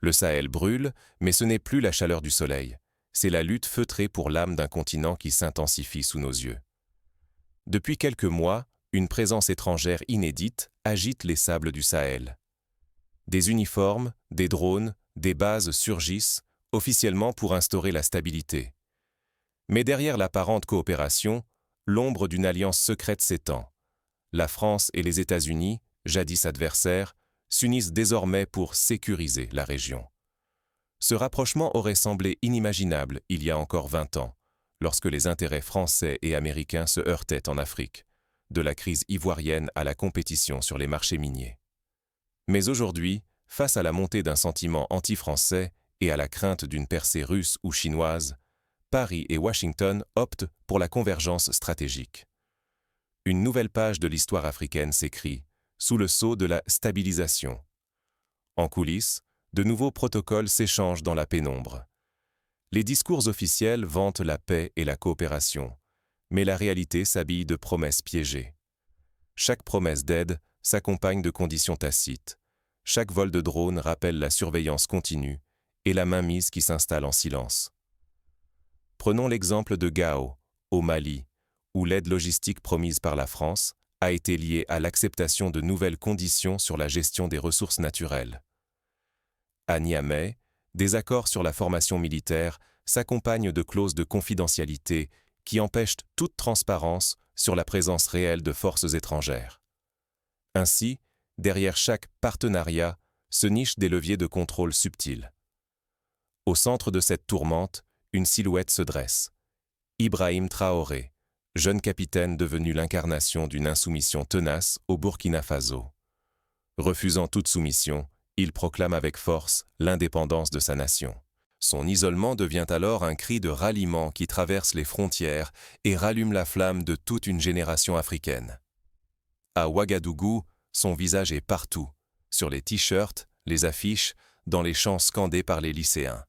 Le Sahel brûle, mais ce n'est plus la chaleur du soleil. C'est la lutte feutrée pour l'âme d'un continent qui s'intensifie sous nos yeux. Depuis quelques mois, une présence étrangère inédite agite les sables du Sahel. Des uniformes, des drones, des bases surgissent, officiellement pour instaurer la stabilité. Mais derrière l'apparente coopération, l'ombre d'une alliance secrète s'étend. La France et les États-Unis, jadis adversaires, s'unissent désormais pour sécuriser la région. Ce rapprochement aurait semblé inimaginable il y a encore 20 ans, lorsque les intérêts français et américains se heurtaient en Afrique, de la crise ivoirienne à la compétition sur les marchés miniers. Mais aujourd'hui, face à la montée d'un sentiment anti-français et à la crainte d'une percée russe ou chinoise, Paris et Washington optent pour la convergence stratégique. Une nouvelle page de l'histoire africaine s'écrit, sous le sceau de la stabilisation. En coulisses, de nouveaux protocoles s'échangent dans la pénombre. Les discours officiels vantent la paix et la coopération, mais la réalité s'habille de promesses piégées. Chaque promesse d'aide s'accompagne de conditions tacites. Chaque vol de drone rappelle la surveillance continue et la mainmise qui s'installe en silence. Prenons l'exemple de Gao, au Mali, où l'aide logistique promise par la France a été liée à l'acceptation de nouvelles conditions sur la gestion des ressources naturelles. À Niamey, des accords sur la formation militaire s'accompagnent de clauses de confidentialité qui empêchent toute transparence sur la présence réelle de forces étrangères. Ainsi, derrière chaque partenariat se nichent des leviers de contrôle subtils. Au centre de cette tourmente, une silhouette se dresse. Ibrahim Traoré, jeune capitaine devenu l'incarnation d'une insoumission tenace au Burkina Faso. Refusant toute soumission, il proclame avec force l'indépendance de sa nation. Son isolement devient alors un cri de ralliement qui traverse les frontières et rallume la flamme de toute une génération africaine. À Ouagadougou, son visage est partout, sur les t-shirts, les affiches, dans les chants scandés par les lycéens.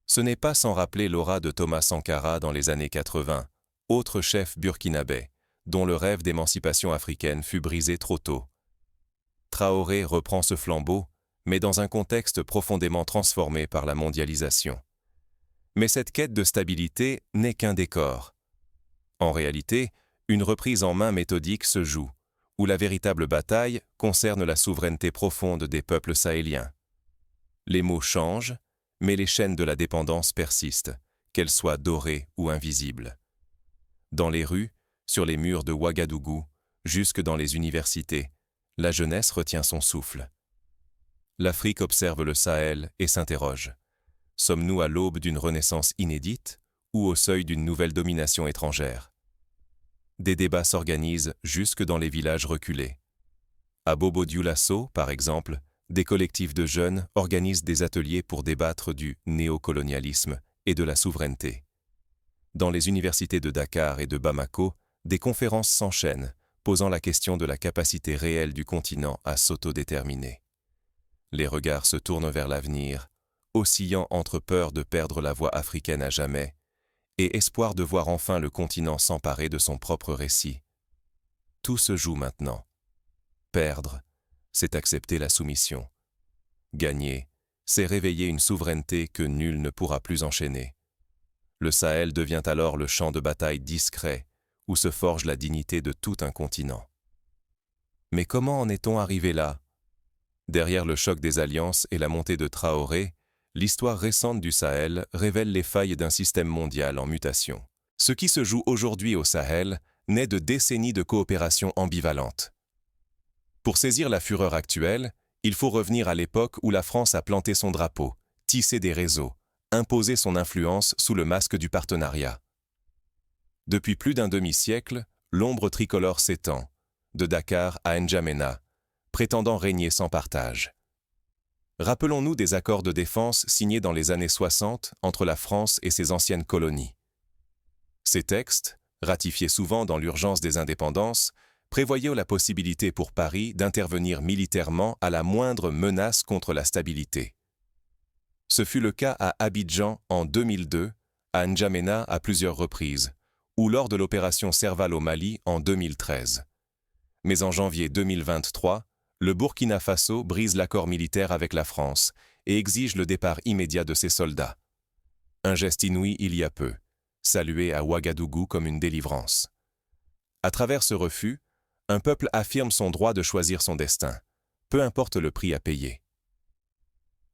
Ce n'est pas sans rappeler l'aura de Thomas Sankara dans les années 80, autre chef burkinabé, dont le rêve d'émancipation africaine fut brisé trop tôt. Traoré reprend ce flambeau, mais dans un contexte profondément transformé par la mondialisation. Mais cette quête de stabilité n'est qu'un décor. En réalité, une reprise en main méthodique se joue, où la véritable bataille concerne la souveraineté profonde des peuples sahéliens. Les mots changent, mais les chaînes de la dépendance persistent, qu'elles soient dorées ou invisibles. Dans les rues, sur les murs de Ouagadougou, jusque dans les universités, la jeunesse retient son souffle. L'Afrique observe le Sahel et s'interroge. Sommes-nous à l'aube d'une renaissance inédite ou au seuil d'une nouvelle domination étrangère? Des débats s'organisent jusque dans les villages reculés. À Bobo-Dioulasso, par exemple, des collectifs de jeunes organisent des ateliers pour débattre du néocolonialisme et de la souveraineté. Dans les universités de Dakar et de Bamako, des conférences s'enchaînent, posant la question de la capacité réelle du continent à s'autodéterminer. Les regards se tournent vers l'avenir, oscillant entre peur de perdre la voie africaine à jamais et espoir de voir enfin le continent s'emparer de son propre récit. Tout se joue maintenant. Perdre, c'est accepter la soumission. Gagner, c'est réveiller une souveraineté que nul ne pourra plus enchaîner. Le Sahel devient alors le champ de bataille discret où se forge la dignité de tout un continent. Mais comment en est-on arrivé là? Derrière le choc des alliances et la montée de Traoré, l'histoire récente du Sahel révèle les failles d'un système mondial en mutation. Ce qui se joue aujourd'hui au Sahel naît de décennies de coopération ambivalente. Pour saisir la fureur actuelle, il faut revenir à l'époque où la France a planté son drapeau, tissé des réseaux, imposé son influence sous le masque du partenariat. Depuis plus d'un demi-siècle, l'ombre tricolore s'étend, de Dakar à N'Djamena, prétendant régner sans partage. Rappelons-nous des accords de défense signés dans les années 60 entre la France et ses anciennes colonies. Ces textes, ratifiés souvent dans l'urgence des indépendances, prévoyaient la possibilité pour Paris d'intervenir militairement à la moindre menace contre la stabilité. Ce fut le cas à Abidjan en 2002, à N'Djamena à plusieurs reprises, ou lors de l'opération Serval au Mali en 2013. Mais en janvier 2023, le Burkina Faso brise l'accord militaire avec la France et exige le départ immédiat de ses soldats. Un geste inouï il y a peu, salué à Ouagadougou comme une délivrance. À travers ce refus, un peuple affirme son droit de choisir son destin, peu importe le prix à payer.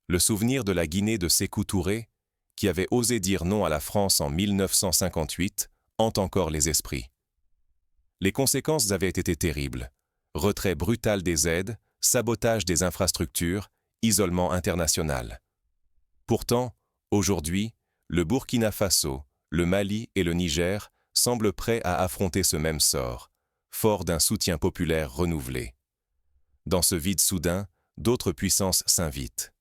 Le souvenir de la Guinée de Sékou Touré, qui avait osé dire non à la France en 1958, hante encore les esprits. Les conséquences avaient été terribles. Retrait brutal des aides, sabotage des infrastructures, isolement international. Pourtant, aujourd'hui, le Burkina Faso, le Mali et le Niger semblent prêts à affronter ce même sort, forts d'un soutien populaire renouvelé. Dans ce vide soudain, d'autres puissances s'invitent.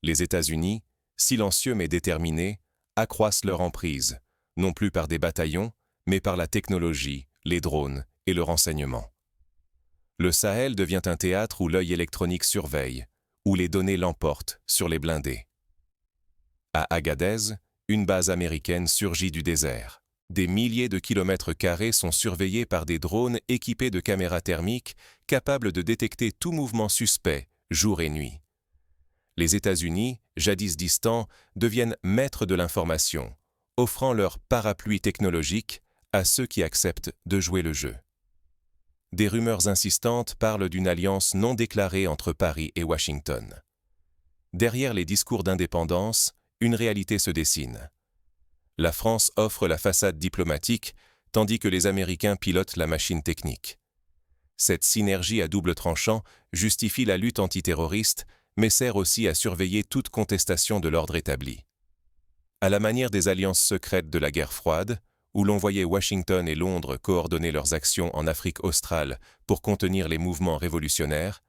Les États-Unis, silencieux mais déterminés, accroissent leur emprise, non plus par des bataillons, mais par la technologie, les drones et le renseignement. Le Sahel devient un théâtre où l'œil électronique surveille, où les données l'emportent sur les blindés. À Agadez, une base américaine surgit du désert. Des milliers de kilomètres carrés sont surveillés par des drones équipés de caméras thermiques capables de détecter tout mouvement suspect, jour et nuit. Les États-Unis, jadis distants, deviennent maîtres de l'information, offrant leur parapluie technologique à ceux qui acceptent de jouer le jeu. Des rumeurs insistantes parlent d'une alliance non déclarée entre Paris et Washington. Derrière les discours d'indépendance, une réalité se dessine. La France offre la façade diplomatique, tandis que les Américains pilotent la machine technique. Cette synergie à double tranchant justifie la lutte antiterroriste, mais sert aussi à surveiller toute contestation de l'ordre établi. À la manière des alliances secrètes de la guerre froide, où l'on voyait Washington et Londres coordonner leurs actions en Afrique australe pour contenir les mouvements révolutionnaires,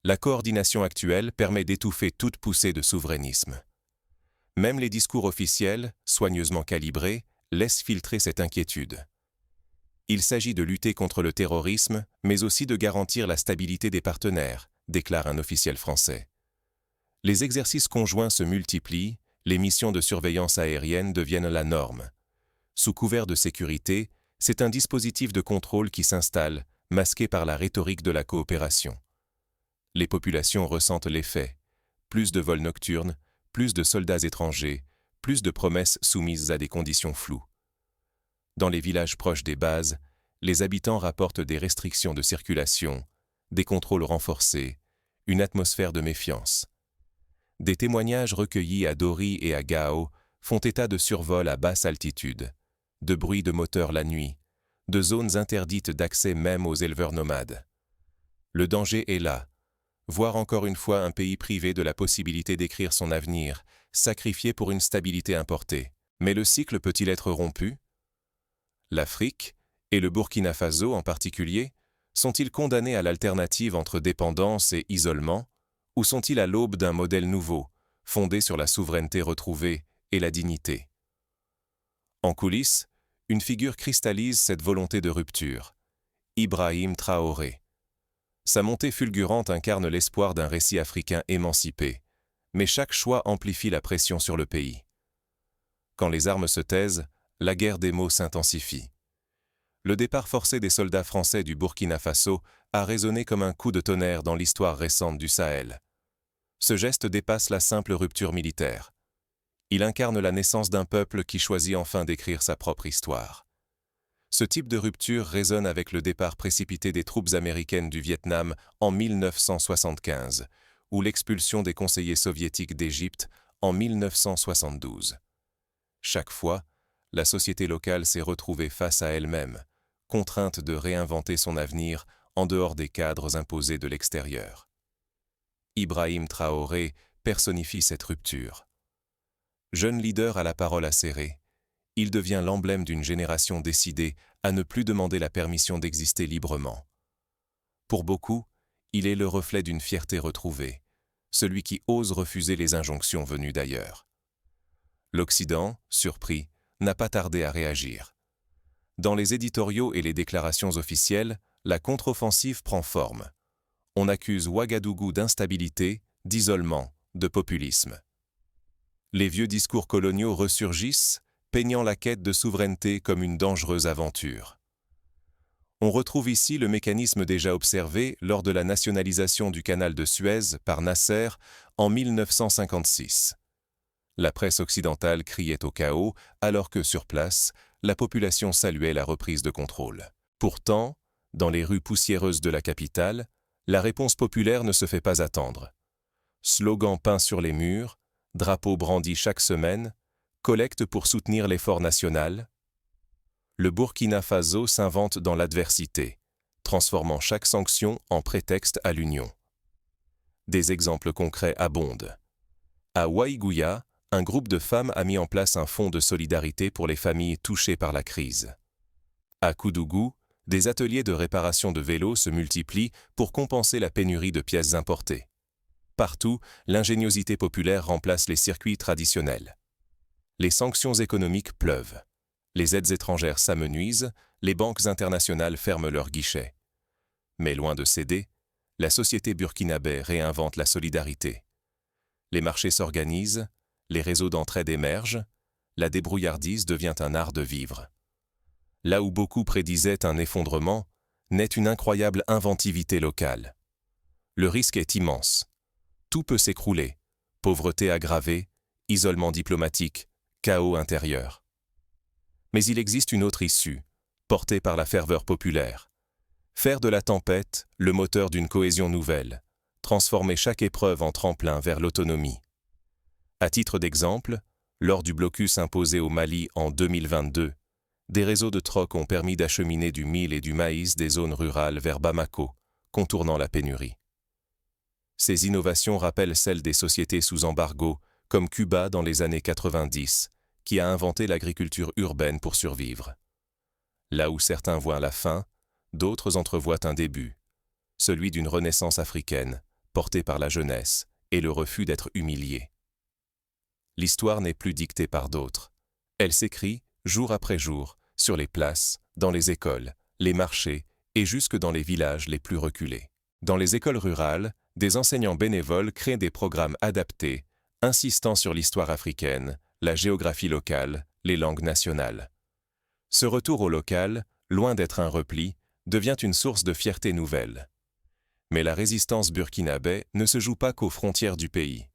la coordination actuelle permet d'étouffer toute poussée de souverainisme. Même les discours officiels, soigneusement calibrés, laissent filtrer cette inquiétude. Il s'agit de lutter contre le terrorisme, mais aussi de garantir la stabilité des partenaires, déclare un officiel français. Les exercices conjoints se multiplient, les missions de surveillance aérienne deviennent la norme. Sous couvert de sécurité, c'est un dispositif de contrôle qui s'installe, masqué par la rhétorique de la coopération. Les populations ressentent l'effet. Plus de vols nocturnes, plus de soldats étrangers, plus de promesses soumises à des conditions floues. Dans les villages proches des bases, les habitants rapportent des restrictions de circulation, des contrôles renforcés, une atmosphère de méfiance. Des témoignages recueillis à Dori et à Gao font état de survols à basse altitude, de bruits de moteurs la nuit, de zones interdites d'accès même aux éleveurs nomades. Le danger est là. Voir encore une fois un pays privé de la possibilité d'écrire son avenir, sacrifié pour une stabilité importée. Mais le cycle peut-il être rompu? L'Afrique, et le Burkina Faso en particulier, sont-ils condamnés à l'alternative entre dépendance et isolement, ou sont-ils à l'aube d'un modèle nouveau, fondé sur la souveraineté retrouvée et la dignité? En coulisses, une figure cristallise cette volonté de rupture. Ibrahim Traoré. Sa montée fulgurante incarne l'espoir d'un récit africain émancipé, mais chaque choix amplifie la pression sur le pays. Quand les armes se taisent, la guerre des mots s'intensifie. Le départ forcé des soldats français du Burkina Faso a résonné comme un coup de tonnerre dans l'histoire récente du Sahel. Ce geste dépasse la simple rupture militaire. Il incarne la naissance d'un peuple qui choisit enfin d'écrire sa propre histoire. Ce type de rupture résonne avec le départ précipité des troupes américaines du Vietnam en 1975, ou l'expulsion des conseillers soviétiques d'Égypte en 1972. Chaque fois, la société locale s'est retrouvée face à elle-même, contrainte de réinventer son avenir en dehors des cadres imposés de l'extérieur. Ibrahim Traoré personnifie cette rupture. Jeune leader à la parole acérée, il devient l'emblème d'une génération décidée à ne plus demander la permission d'exister librement. Pour beaucoup, il est le reflet d'une fierté retrouvée, celui qui ose refuser les injonctions venues d'ailleurs. L'Occident, surpris, n'a pas tardé à réagir. Dans les éditoriaux et les déclarations officielles, la contre-offensive prend forme. On accuse Ouagadougou d'instabilité, d'isolement, de populisme. Les vieux discours coloniaux ressurgissent, peignant la quête de souveraineté comme une dangereuse aventure. On retrouve ici le mécanisme déjà observé lors de la nationalisation du canal de Suez par Nasser en 1956. La presse occidentale criait au chaos, alors que sur place, la population saluait la reprise de contrôle. Pourtant, dans les rues poussiéreuses de la capitale, la réponse populaire ne se fait pas attendre. Slogans peints sur les murs, drapeaux brandis chaque semaine, collecte pour soutenir l'effort national. Le Burkina Faso s'invente dans l'adversité, transformant chaque sanction en prétexte à l'union. Des exemples concrets abondent. À Waïgouya, un groupe de femmes a mis en place un fonds de solidarité pour les familles touchées par la crise. À Koudougou, des ateliers de réparation de vélos se multiplient pour compenser la pénurie de pièces importées. Partout, l'ingéniosité populaire remplace les circuits traditionnels. Les sanctions économiques pleuvent. Les aides étrangères s'amenuisent, les banques internationales ferment leurs guichets. Mais loin de céder, la société burkinabé réinvente la solidarité. Les marchés s'organisent, les réseaux d'entraide émergent, la débrouillardise devient un art de vivre. Là où beaucoup prédisaient un effondrement, naît une incroyable inventivité locale. Le risque est immense. Tout peut s'écrouler, pauvreté aggravée, isolement diplomatique, chaos intérieur. Mais il existe une autre issue, portée par la ferveur populaire. Faire de la tempête le moteur d'une cohésion nouvelle, transformer chaque épreuve en tremplin vers l'autonomie. À titre d'exemple, lors du blocus imposé au Mali en 2022, des réseaux de troc ont permis d'acheminer du mil et du maïs des zones rurales vers Bamako, contournant la pénurie. Ces innovations rappellent celles des sociétés sous embargo, comme Cuba dans les années 90, qui a inventé l'agriculture urbaine pour survivre. Là où certains voient la fin, d'autres entrevoient un début, celui d'une renaissance africaine, portée par la jeunesse et le refus d'être humiliée. L'histoire n'est plus dictée par d'autres. Elle s'écrit, jour après jour, sur les places, dans les écoles, les marchés et jusque dans les villages les plus reculés. Dans les écoles rurales, des enseignants bénévoles créent des programmes adaptés, insistant sur l'histoire africaine, la géographie locale, les langues nationales. Ce retour au local, loin d'être un repli, devient une source de fierté nouvelle. Mais la résistance burkinabé ne se joue pas qu'aux frontières du pays.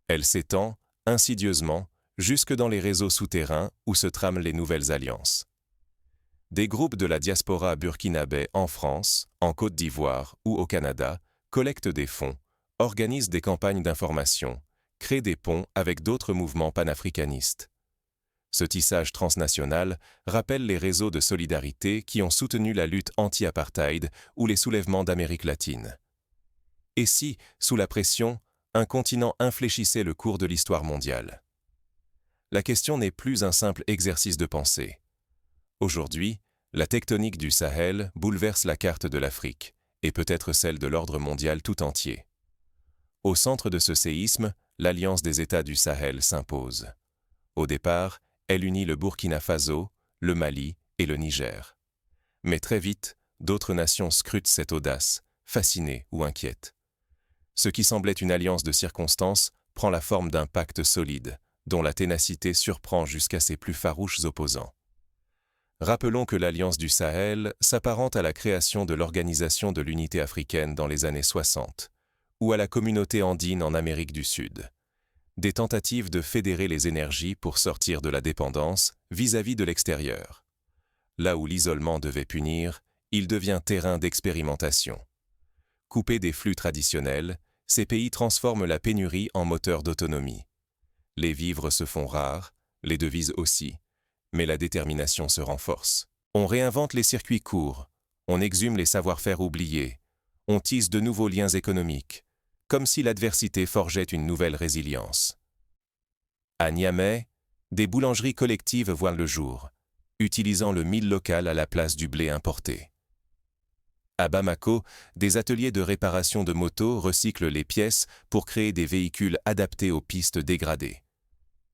Elle s'étend, insidieusement, jusque dans les réseaux souterrains où se trament les nouvelles alliances. Des groupes de la diaspora burkinabé en France, en Côte d'Ivoire ou au Canada collectent des fonds, organisent des campagnes d'information, créent des ponts avec d'autres mouvements panafricanistes. Ce tissage transnational rappelle les réseaux de solidarité qui ont soutenu la lutte anti-apartheid ou les soulèvements d'Amérique latine. Et si, sous la pression, un continent infléchissait le cours de l'histoire mondiale? La question n'est plus un simple exercice de pensée. Aujourd'hui, la tectonique du Sahel bouleverse la carte de l'Afrique, et peut-être celle de l'ordre mondial tout entier. Au centre de ce séisme, l'Alliance des États du Sahel s'impose. Au départ, elle unit le Burkina Faso, le Mali et le Niger. Mais très vite, d'autres nations scrutent cette audace, fascinées ou inquiètes. Ce qui semblait une alliance de circonstances prend la forme d'un pacte solide, dont la ténacité surprend jusqu'à ses plus farouches opposants. Rappelons que l'Alliance du Sahel s'apparente à la création de l'Organisation de l'Unité africaine dans les années 60, ou à la Communauté andine en Amérique du Sud. Des tentatives de fédérer les énergies pour sortir de la dépendance vis-à-vis de l'extérieur. Là où l'isolement devait punir, il devient terrain d'expérimentation. Coupés des flux traditionnels, ces pays transforment la pénurie en moteur d'autonomie. Les vivres se font rares, les devises aussi, mais la détermination se renforce. On réinvente les circuits courts, on exhume les savoir-faire oubliés, on tisse de nouveaux liens économiques, comme si l'adversité forgeait une nouvelle résilience. À Niamey, des boulangeries collectives voient le jour, utilisant le mil local à la place du blé importé. À Bamako, des ateliers de réparation de motos recyclent les pièces pour créer des véhicules adaptés aux pistes dégradées.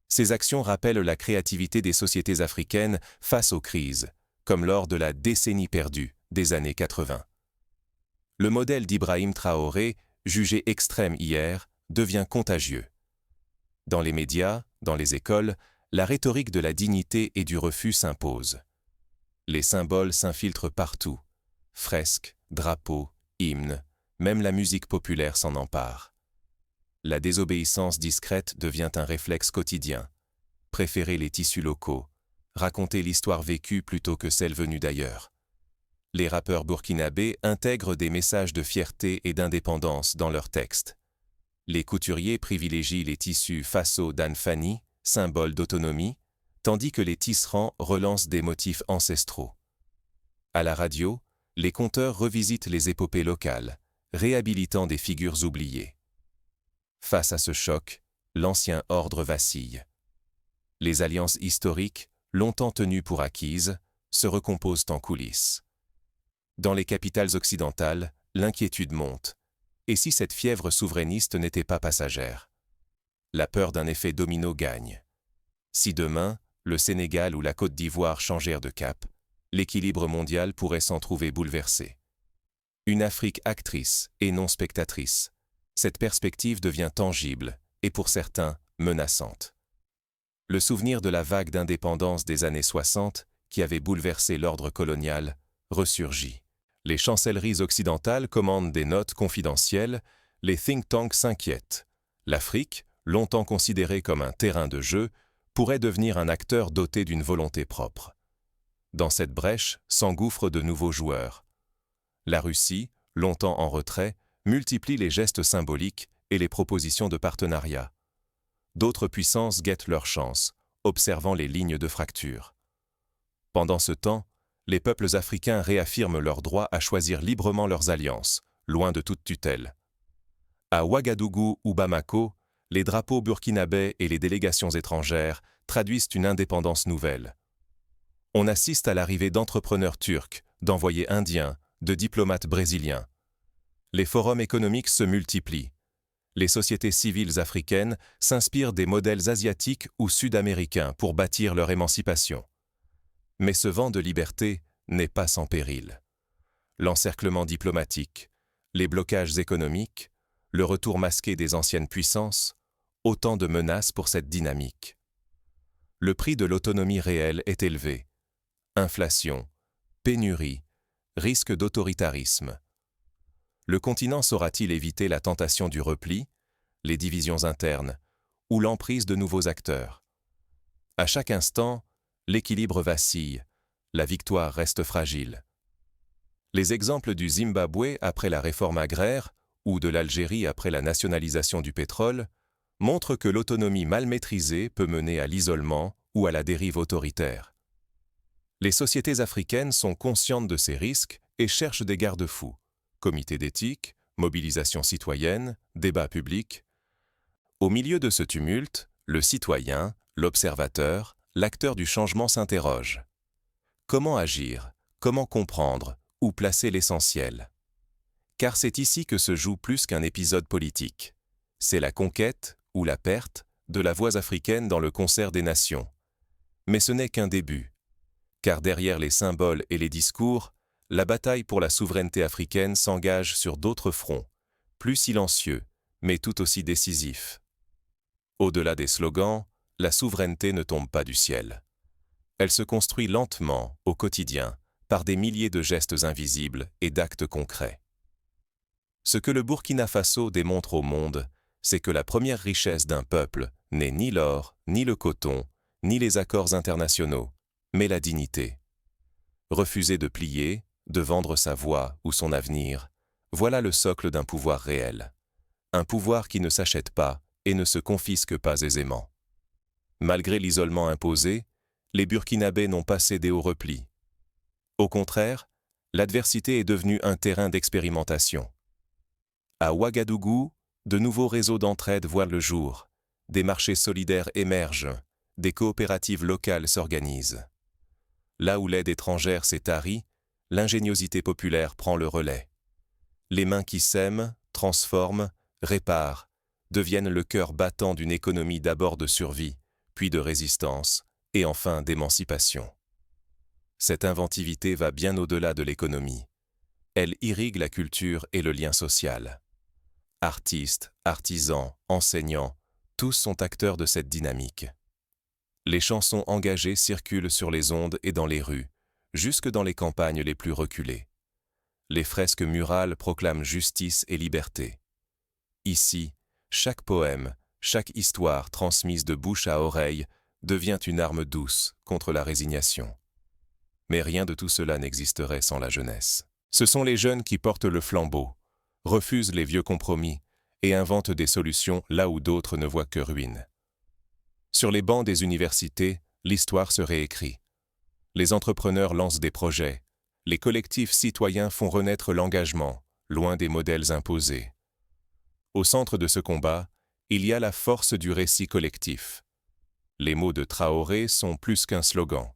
Ces actions rappellent la créativité des sociétés africaines face aux crises, comme lors de la décennie perdue des années 80. Le modèle d'Ibrahim Traoré, jugé extrême hier, devient contagieux. Dans les médias, dans les écoles, la rhétorique de la dignité et du refus s'impose. Les symboles s'infiltrent partout. Fresques, drapeaux, hymnes, même la musique populaire s'en empare. La désobéissance discrète devient un réflexe quotidien. Préférer les tissus locaux, raconter l'histoire vécue plutôt que celle venue d'ailleurs. Les rappeurs burkinabés intègrent des messages de fierté et d'indépendance dans leurs textes. Les couturiers privilégient les tissus Faso d'Anne Fanny, symbole d'autonomie, tandis que les tisserands relancent des motifs ancestraux. À la radio, les conteurs revisitent les épopées locales, réhabilitant des figures oubliées. Face à ce choc, l'ancien ordre vacille. Les alliances historiques, longtemps tenues pour acquises, se recomposent en coulisses. Dans les capitales occidentales, l'inquiétude monte. Et si cette fièvre souverainiste n'était pas passagère? La peur d'un effet domino gagne. Si demain, le Sénégal ou la Côte d'Ivoire changèrent de cap, l'équilibre mondial pourrait s'en trouver bouleversé. Une Afrique actrice et non spectatrice. Cette perspective devient tangible et pour certains, menaçante. Le souvenir de la vague d'indépendance des années 60, qui avait bouleversé l'ordre colonial, ressurgit. Les chancelleries occidentales commandent des notes confidentielles, les think tanks s'inquiètent. L'Afrique, longtemps considérée comme un terrain de jeu, pourrait devenir un acteur doté d'une volonté propre. Dans cette brèche s'engouffrent de nouveaux joueurs. La Russie, longtemps en retrait, multiplie les gestes symboliques et les propositions de partenariat. D'autres puissances guettent leur chance, observant les lignes de fracture. Pendant ce temps, les peuples africains réaffirment leur droit à choisir librement leurs alliances, loin de toute tutelle. À Ouagadougou ou Bamako, les drapeaux burkinabés et les délégations étrangères traduisent une indépendance nouvelle. On assiste à l'arrivée d'entrepreneurs turcs, d'envoyés indiens, de diplomates brésiliens. Les forums économiques se multiplient. Les sociétés civiles africaines s'inspirent des modèles asiatiques ou sud-américains pour bâtir leur émancipation. Mais ce vent de liberté n'est pas sans péril. L'encerclement diplomatique, les blocages économiques, le retour masqué des anciennes puissances, autant de menaces pour cette dynamique. Le prix de l'autonomie réelle est élevé. Inflation, pénurie, risque d'autoritarisme. Le continent saura-t-il éviter la tentation du repli, les divisions internes ou l'emprise de nouveaux acteurs? À chaque instant, l'équilibre vacille, la victoire reste fragile. Les exemples du Zimbabwe après la réforme agraire ou de l'Algérie après la nationalisation du pétrole montrent que l'autonomie mal maîtrisée peut mener à l'isolement ou à la dérive autoritaire. Les sociétés africaines sont conscientes de ces risques et cherchent des garde-fous. Comité d'éthique, mobilisation citoyenne, débat public. Au milieu de ce tumulte, le citoyen, l'observateur, l'acteur du changement s'interroge. Comment agir? Comment comprendre? Où placer l'essentiel? Car c'est ici que se joue plus qu'un épisode politique. C'est la conquête, ou la perte, de la voix africaine dans le concert des nations. Mais ce n'est qu'un début. Car derrière les symboles et les discours, la bataille pour la souveraineté africaine s'engage sur d'autres fronts, plus silencieux, mais tout aussi décisifs. Au-delà des slogans, la souveraineté ne tombe pas du ciel. Elle se construit lentement, au quotidien, par des milliers de gestes invisibles et d'actes concrets. Ce que le Burkina Faso démontre au monde, c'est que la première richesse d'un peuple n'est ni l'or, ni le coton, ni les accords internationaux, mais la dignité. Refuser de plier, de vendre sa voix ou son avenir, voilà le socle d'un pouvoir réel. Un pouvoir qui ne s'achète pas et ne se confisque pas aisément. Malgré l'isolement imposé, les Burkinabés n'ont pas cédé au repli. Au contraire, l'adversité est devenue un terrain d'expérimentation. À Ouagadougou, de nouveaux réseaux d'entraide voient le jour, des marchés solidaires émergent, des coopératives locales s'organisent. Là où l'aide étrangère s'est tarie, l'ingéniosité populaire prend le relais. Les mains qui sèment, transforment, réparent, deviennent le cœur battant d'une économie d'abord de survie, puis de résistance, et enfin d'émancipation. Cette inventivité va bien au-delà de l'économie. Elle irrigue la culture et le lien social. Artistes, artisans, enseignants, tous sont acteurs de cette dynamique. Les chansons engagées circulent sur les ondes et dans les rues, jusque dans les campagnes les plus reculées. Les fresques murales proclament justice et liberté. Ici, chaque poème, chaque histoire transmise de bouche à oreille devient une arme douce contre la résignation. Mais rien de tout cela n'existerait sans la jeunesse. Ce sont les jeunes qui portent le flambeau, refusent les vieux compromis et inventent des solutions là où d'autres ne voient que ruine. Sur les bancs des universités, l'histoire se réécrit. Les entrepreneurs lancent des projets. Les collectifs citoyens font renaître l'engagement, loin des modèles imposés. Au centre de ce combat, il y a la force du récit collectif. Les mots de Traoré sont plus qu'un slogan.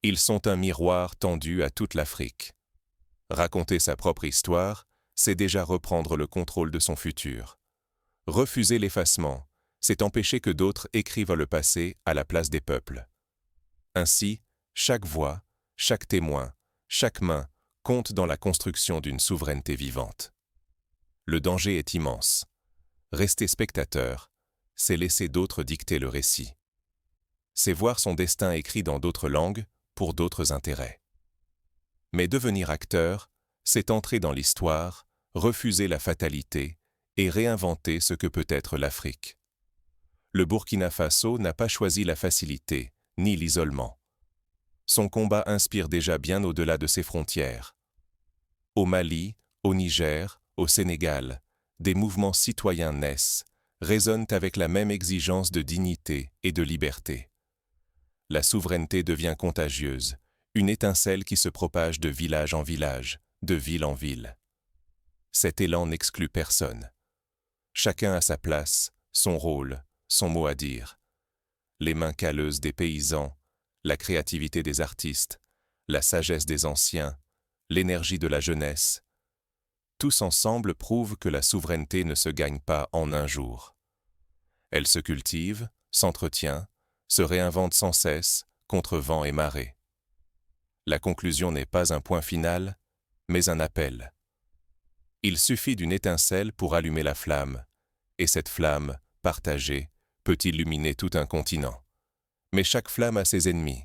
Ils sont un miroir tendu à toute l'Afrique. Raconter sa propre histoire, c'est déjà reprendre le contrôle de son futur. Refuser l'effacement, c'est empêcher que d'autres écrivent le passé à la place des peuples. Ainsi, chaque voix, chaque témoin, chaque main compte dans la construction d'une souveraineté vivante. Le danger est immense. Rester spectateur, c'est laisser d'autres dicter le récit. C'est voir son destin écrit dans d'autres langues, pour d'autres intérêts. Mais devenir acteur, c'est entrer dans l'histoire, refuser la fatalité et réinventer ce que peut être l'Afrique. Le Burkina Faso n'a pas choisi la facilité, ni l'isolement. Son combat inspire déjà bien au-delà de ses frontières. Au Mali, au Niger, au Sénégal, des mouvements citoyens naissent, résonnent avec la même exigence de dignité et de liberté. La souveraineté devient contagieuse, une étincelle qui se propage de village en village, de ville en ville. Cet élan n'exclut personne. Chacun a sa place, son rôle, son mot à dire. Les mains calleuses des paysans, la créativité des artistes, la sagesse des anciens, l'énergie de la jeunesse, tous ensemble prouvent que la souveraineté ne se gagne pas en un jour. Elle se cultive, s'entretient, se réinvente sans cesse, contre vent et marée. La conclusion n'est pas un point final, mais un appel. Il suffit d'une étincelle pour allumer la flamme, et cette flamme, partagée, peut illuminer tout un continent. Mais chaque flamme a ses ennemis,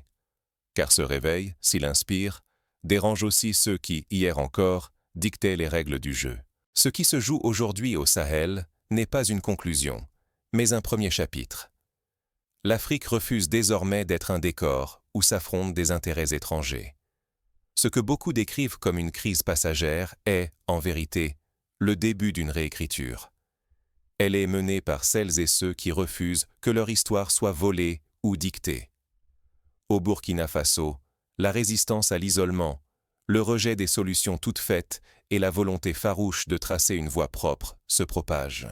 car ce réveil, s'il inspire, dérange aussi ceux qui, hier encore, dictaient les règles du jeu. Ce qui se joue aujourd'hui au Sahel n'est pas une conclusion, mais un premier chapitre. L'Afrique refuse désormais d'être un décor où s'affrontent des intérêts étrangers. Ce que beaucoup décrivent comme une crise passagère est, en vérité, le début d'une réécriture. Elle est menée par celles et ceux qui refusent que leur histoire soit volée ou dictée. Au Burkina Faso, la résistance à l'isolement, le rejet des solutions toutes faites et la volonté farouche de tracer une voie propre se propagent.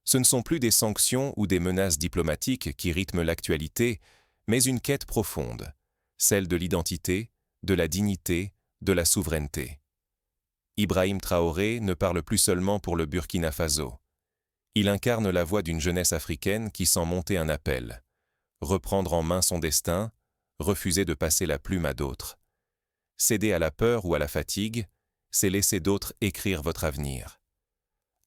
Ce ne sont plus des sanctions ou des menaces diplomatiques qui rythment l'actualité, mais une quête profonde, celle de l'identité, de la dignité, de la souveraineté. Ibrahim Traoré ne parle plus seulement pour le Burkina Faso. Il incarne la voix d'une jeunesse africaine qui sent monter un appel. Reprendre en main son destin, refuser de passer la plume à d'autres. Céder à la peur ou à la fatigue, c'est laisser d'autres écrire votre avenir.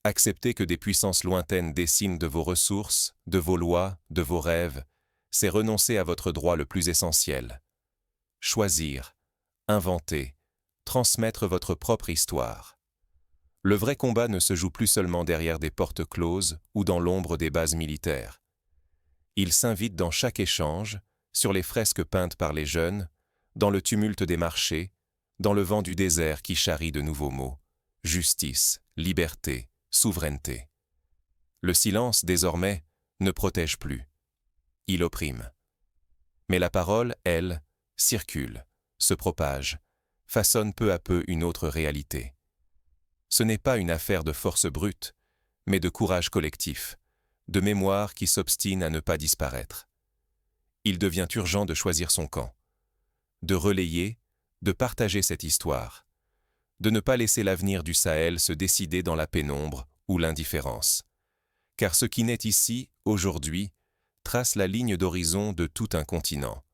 Accepter que des puissances lointaines dessinent de vos ressources, de vos lois, de vos rêves, c'est renoncer à votre droit le plus essentiel. Choisir, inventer, transmettre votre propre histoire. Le vrai combat ne se joue plus seulement derrière des portes closes ou dans l'ombre des bases militaires. Il s'invite dans chaque échange, sur les fresques peintes par les jeunes, dans le tumulte des marchés, dans le vent du désert qui charrie de nouveaux mots. Justice, liberté, souveraineté. Le silence, désormais, ne protège plus. Il opprime. Mais la parole, elle, circule, se propage, façonne peu à peu une autre réalité. Ce n'est pas une affaire de force brute, mais de courage collectif, de mémoire qui s'obstine à ne pas disparaître. Il devient urgent de choisir son camp, de relayer, de partager cette histoire, de ne pas laisser l'avenir du Sahel se décider dans la pénombre ou l'indifférence. Car ce qui naît ici, aujourd'hui, trace la ligne d'horizon de tout un continent.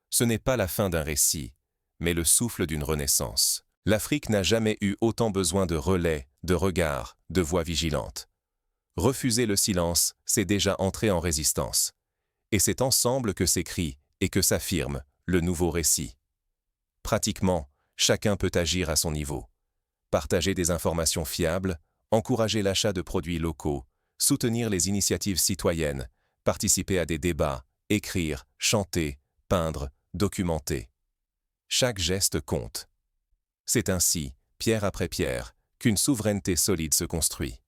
Ce n'est pas la fin d'un récit, mais le souffle d'une renaissance. L'Afrique n'a jamais eu autant besoin de relais, de regards, de voix vigilantes. Refuser le silence, c'est déjà entrer en résistance. Et c'est ensemble que s'écrit et que s'affirme le nouveau récit. Pratiquement, chacun peut agir à son niveau. Partager des informations fiables, encourager l'achat de produits locaux, soutenir les initiatives citoyennes, participer à des débats, écrire, chanter, peindre, documenter. Chaque geste compte. C'est ainsi, pierre après pierre, qu'une souveraineté solide se construit.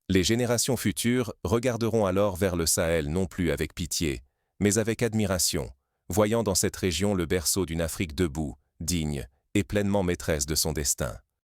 Les générations futures regarderont alors vers le Sahel non plus avec pitié, mais avec admiration, voyant dans cette région le berceau d'une Afrique debout, digne et pleinement maîtresse de son destin.